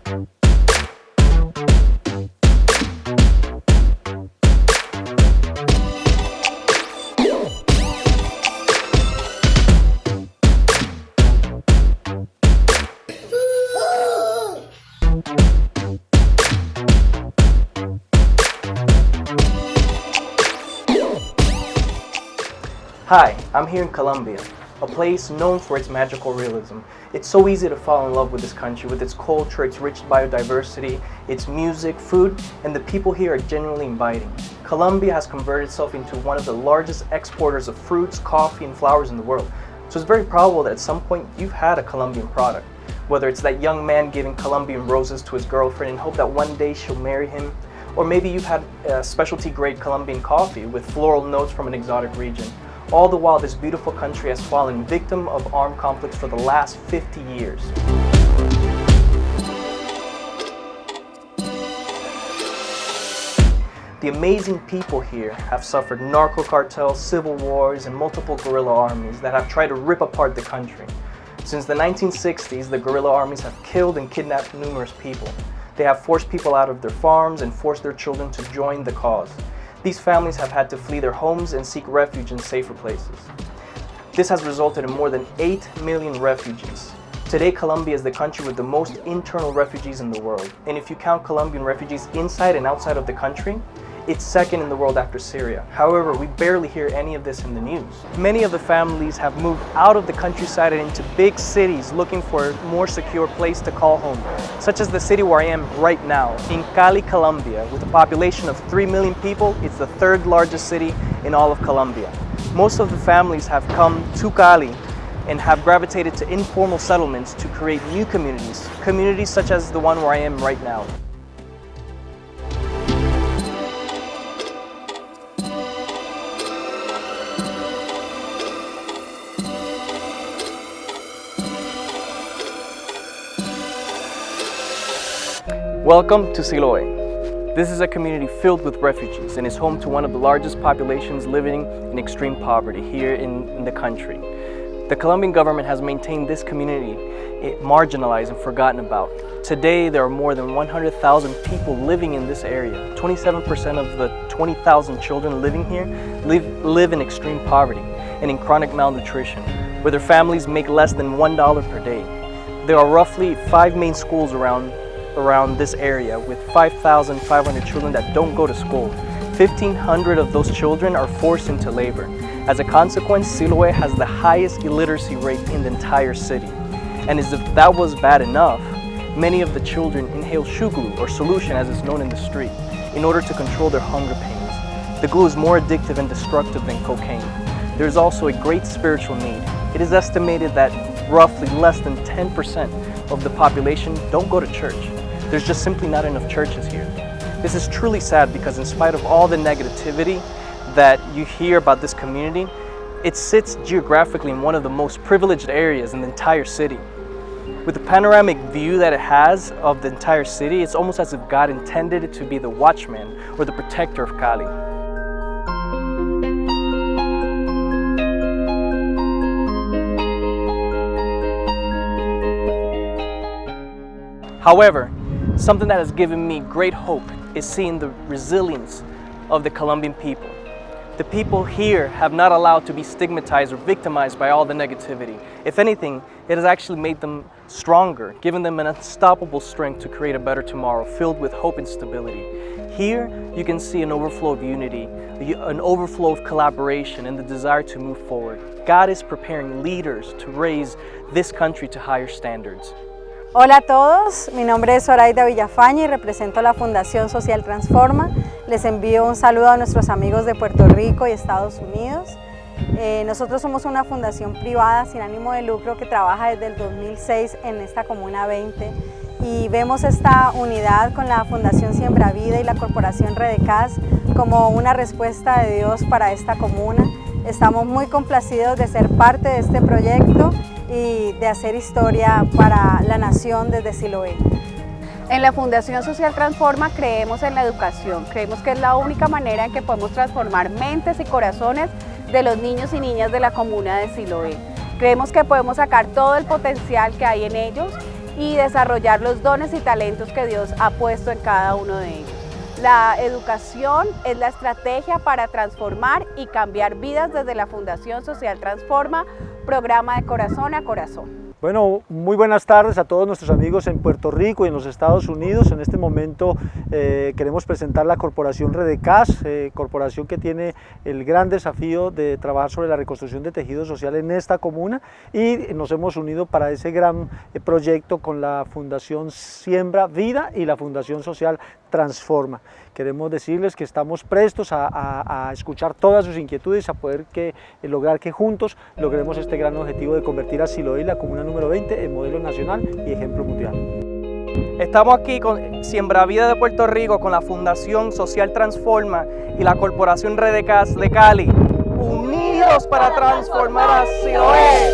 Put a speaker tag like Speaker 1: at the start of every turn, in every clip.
Speaker 1: Hi, I'm here in Colombia, a place known for its magical realism. It's so easy to fall in love with this country, with its culture, its rich biodiversity, its music, food, and the people here are genuinely inviting. Colombia has converted itself into one of the largest exporters of fruits, coffee, and flowers in the world. So it's very probable that at some point you've had a Colombian product. Whether it's that young man giving Colombian roses to his girlfriend in hope that one day she'll marry him, or maybe you've had a specialty grade Colombian coffee with floral notes from an exotic region. All the while, this beautiful country has fallen victim of armed conflicts for the last 50 years. The amazing people here have suffered narco cartels, civil wars, and multiple guerrilla armies that have tried to rip apart the country. Since the 1960s, the guerrilla armies have killed and kidnapped numerous people. They have forced people out of their farms and forced their children to join the cause. These families have had to flee their homes and seek refuge in safer places. This has resulted in more than 8 million refugees. Today, Colombia is the country with the most internal refugees in the world. And if you count Colombian refugees inside and outside of the country, it's second in the world after Syria. However, we barely hear any of this in the news. Many of the families have moved out of the countryside and into big cities looking for a more secure place to call home, such as the city where I am right now, in Cali, Colombia. With a population of 3 million people, it's the third largest city in all of Colombia. Most of the families have come to Cali and have gravitated to informal settlements to create new communities such as the one where I am right now. Welcome to Siloé. This is a community filled with refugees and is home to one of the largest populations living in extreme poverty here in the country. The Colombian government has maintained this community marginalized and forgotten about. Today, there are more than 100,000 people living in this area. 27% of the 20,000 children living here live in extreme poverty and in chronic malnutrition, where their families make less than $1 per day. There are roughly 5 main schools around this area with 5,500 children that don't go to school. 1,500 of those children are forced into labor. As a consequence, Siloé has the highest illiteracy rate in the entire city. And as if that was bad enough, many of the children inhale shoe glue, or solution as it's known in the street, in order to control their hunger pains. The glue is more addictive and destructive than cocaine. There is also a great spiritual need. It is estimated that roughly less than 10% of the population don't go to church. There's just simply not enough churches here. This is truly sad because in spite of all the negativity that you hear about this community, it sits geographically in one of the most privileged areas in the entire city. With the panoramic view that it has of the entire city, it's almost as if God intended it to be the watchman or the protector of Cali. However, something that has given me great hope is seeing the resilience of the Colombian people. The people here have not allowed to be stigmatized or victimized by all the negativity. If anything, it has actually made them stronger, giving them an unstoppable strength to create a better tomorrow filled with hope and stability. Here, you can see an overflow of unity, an overflow of collaboration, and the desire to move forward. God is preparing leaders to raise this country to higher standards.
Speaker 2: Hola a todos, mi nombre es Zoraida Villafaña y represento la Fundación Social Transforma. Les envío un saludo a nuestros amigos de Puerto Rico y Estados Unidos. Nosotros somos una fundación privada sin ánimo de lucro que trabaja desde el 2006 en esta Comuna 20 y vemos esta unidad con la Fundación Siembra Vida y la Corporación Redecas como una respuesta de Dios para esta comuna. Estamos muy complacidos de ser parte de este proyecto y de hacer historia para la nación desde Siloé.
Speaker 3: En la Fundación Social Transforma creemos en la educación, creemos que es la única manera en que podemos transformar mentes y corazones de los niños y niñas de la comuna de Siloé. Creemos que podemos sacar todo el potencial que hay en ellos y desarrollar los dones y talentos que Dios ha puesto en cada uno de ellos. La educación es la estrategia para transformar y cambiar vidas desde la Fundación Social Transforma, programa de corazón a corazón.
Speaker 4: Bueno, muy buenas tardes a todos nuestros amigos en Puerto Rico y en los Estados Unidos. En este momento queremos presentar la corporación Redecas, corporación que tiene el gran desafío de trabajar sobre la reconstrucción de tejido social en esta comuna, y nos hemos unido para ese gran proyecto con la Fundación Siembra Vida y la Fundación Social Transforma. Queremos decirles que estamos prestos a escuchar todas sus inquietudes, a poder lograr que juntos logremos este gran objetivo de convertir a Siloé, la comuna número 20, en modelo nacional y ejemplo mundial.
Speaker 1: Estamos aquí con Siembra Vida de Puerto Rico, con la Fundación Social Transforma y la Corporación Redecas de Cali, unidos para transformar a Siloé.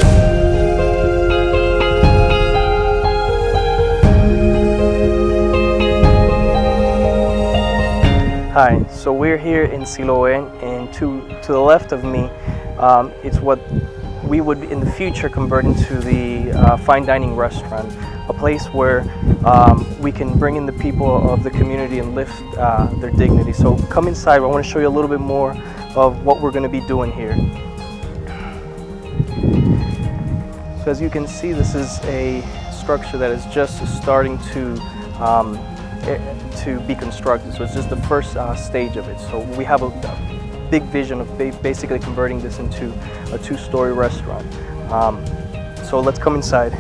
Speaker 1: Hi, so we're here in Siloé, and to the left of me, it's what we would in the future convert into the fine dining restaurant, a place where we can bring in the people of the community and lift their dignity. So come inside, I want to show you a little bit more of what we're going to be doing here. So as you can see, this is a structure that is just starting to be constructed, so it's just the first stage of it. So we have a big vision of basically converting this into a two-story restaurant. So let's come inside.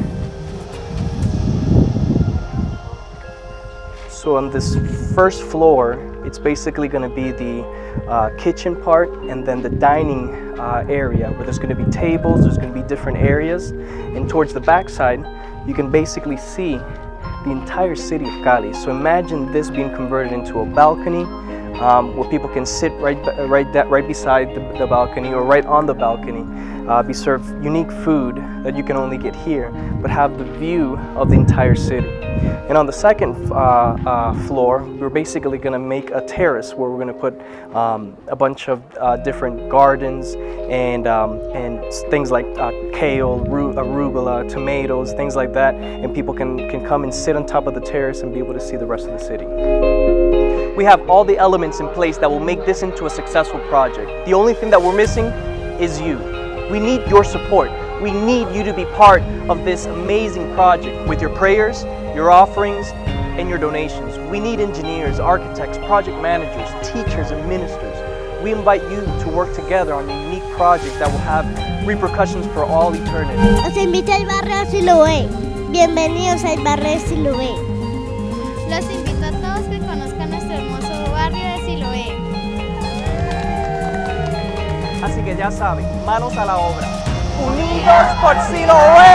Speaker 1: So on this first floor, it's basically going to be the kitchen part, and then the dining area, where there's going to be tables, there's going to be different areas, and towards the back side you can basically see the entire city of Cali. So imagine this being converted into a balcony where people can sit right beside the balcony, or right on the balcony, be served unique food that you can only get here, but have the view of the entire city. And on the second floor, we're basically going to make a terrace where we're going to put a bunch of different gardens and things like kale, arugula, tomatoes, things like that, and people can come and sit on top of the terrace and be able to see the rest of the city. We have all the elements in place that will make this into a successful project. The only thing that we're missing is you. We need your support. We need you to be part of this amazing project with your prayers, your offerings, and your donations. We need engineers, architects, project managers, teachers, and ministers. We invite you to work together on a unique project that will have repercussions for all eternity.
Speaker 5: Los invito al barrio Siloé. Bienvenidos al barrio Siloé.
Speaker 6: Los invito a todos que conozcan nuestro hermoso barrio de Siloé.
Speaker 1: Así que ya saben, manos a la obra. Unidos por Siloé.